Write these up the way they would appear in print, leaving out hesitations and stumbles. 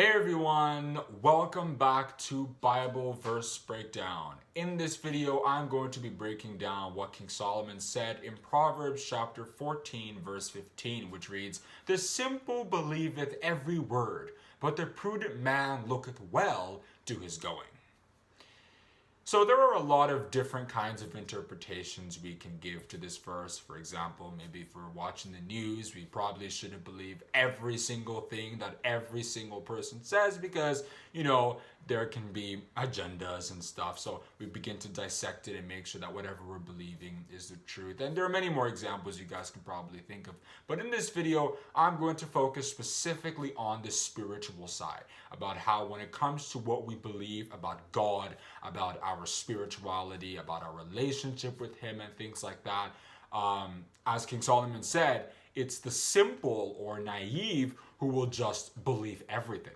Hey everyone, welcome back to Bible Verse Breakdown. In this video, I'm going to be breaking down what King Solomon said in Proverbs chapter 14, verse 15, which reads, "The simple believeth every word, but the prudent man looketh well to his going." So there are a lot of different kinds of interpretations we can give to this verse. For example, maybe if we're watching the news, we probably shouldn't believe every single thing that every single person says because, there can be agendas and stuff. So we begin to dissect it and make sure that whatever we're believing is the truth. And there are many more examples you guys can probably think of. But in this video, I'm going to focus specifically on the spiritual side, about how when it comes to what we believe about God, about our spirituality, about our relationship with Him and things like that, as King Solomon said, it's the simple or naive who will just believe everything.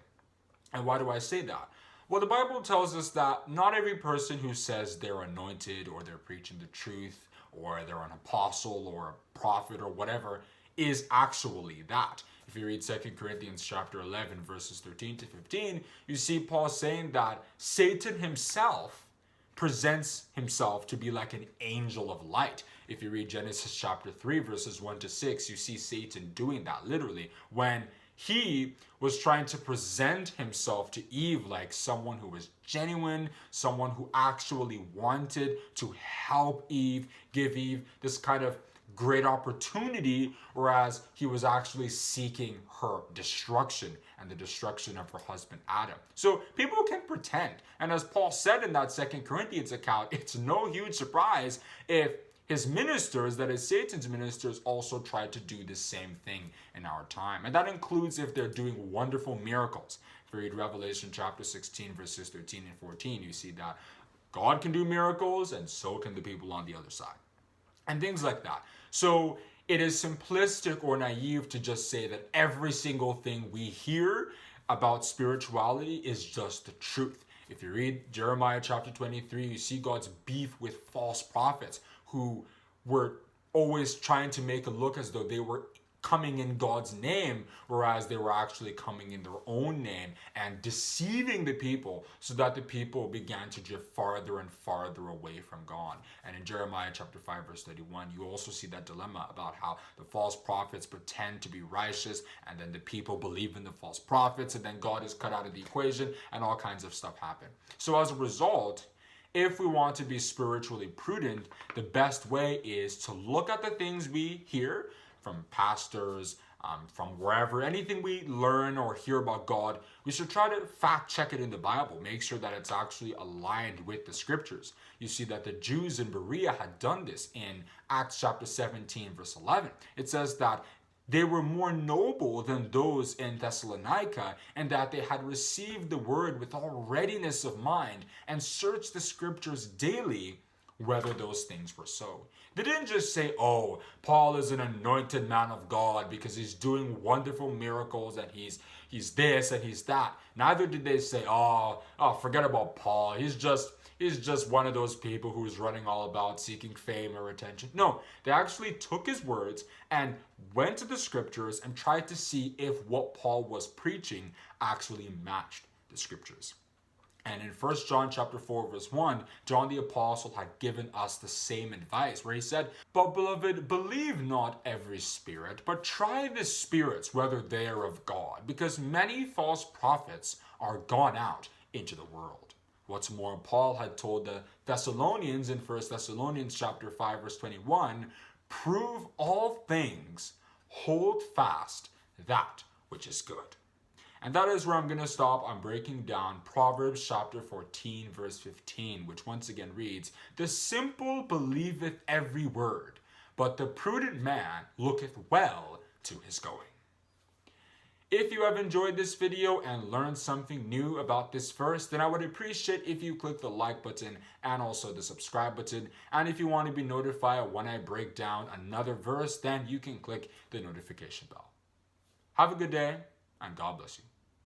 And why do I say that? Well, the Bible tells us that not every person who says they're anointed or they're preaching the truth or they're an apostle or a prophet or whatever is actually that. If you read 2 Corinthians chapter 11, verses 13 to 15, you see Paul saying that Satan himself presents himself to be like an angel of light. If you read Genesis chapter 3, verses 1 to 6, you see Satan doing that literally when he was trying to present himself to Eve like someone who was genuine, someone who actually wanted to help Eve, give Eve this kind of great opportunity, whereas he was actually seeking her destruction and the destruction of her husband Adam. So people can pretend. And as Paul said in that 2 Corinthians account, it's no huge surprise if his ministers, that is Satan's ministers, also try to do the same thing in our time. And that includes if they're doing wonderful miracles. If you read Revelation chapter 16, verses 13 and 14, you see that God can do miracles and so can the people on the other side. And things like that. So it is simplistic or naive to just say that every single thing we hear about spirituality is just the truth. If you read Jeremiah chapter 23, you see God's beef with false prophets who were always trying to make it look as though they were coming in God's name, whereas they were actually coming in their own name and deceiving the people so that the people began to drift farther and farther away from God. And in Jeremiah chapter 5, verse 31, you also see that dilemma about how the false prophets pretend to be righteous and then the people believe in the false prophets and then God is cut out of the equation and all kinds of stuff happen. So as a result, if we want to be spiritually prudent, the best way is to look at the things we hear from pastors, from wherever, anything we learn or hear about God, we should try to fact check it in the Bible, make sure that it's actually aligned with the scriptures. You see that the Jews in Berea had done this in Acts chapter 17, verse 11. It says that they were more noble than those in Thessalonica, and that they had received the word with all readiness of mind and searched the scriptures daily whether those things were so. They didn't just say, oh, Paul is an anointed man of God because he's doing wonderful miracles and he's this and he's that. Neither did they say, oh, forget about Paul. He's just one of those people who's running all about seeking fame or attention. No, they actually took his words and went to the scriptures and tried to see if what Paul was preaching actually matched the scriptures. And in 1 John chapter 4, verse 1, John the Apostle had given us the same advice where he said, "But beloved, believe not every spirit, but try the spirits whether they are of God, because many false prophets are gone out into the world." What's more, Paul had told the Thessalonians in 1 Thessalonians chapter 5, verse 21, "Prove all things, hold fast that which is good." And that is where I'm going to stop. I'm breaking down Proverbs chapter 14, verse 15, which once again reads, "The simple believeth every word, but the prudent man looketh well to his going." If you have enjoyed this video and learned something new about this verse, then I would appreciate if you click the like button and also the subscribe button. And if you want to be notified when I break down another verse, then you can click the notification bell. Have a good day, and God bless you.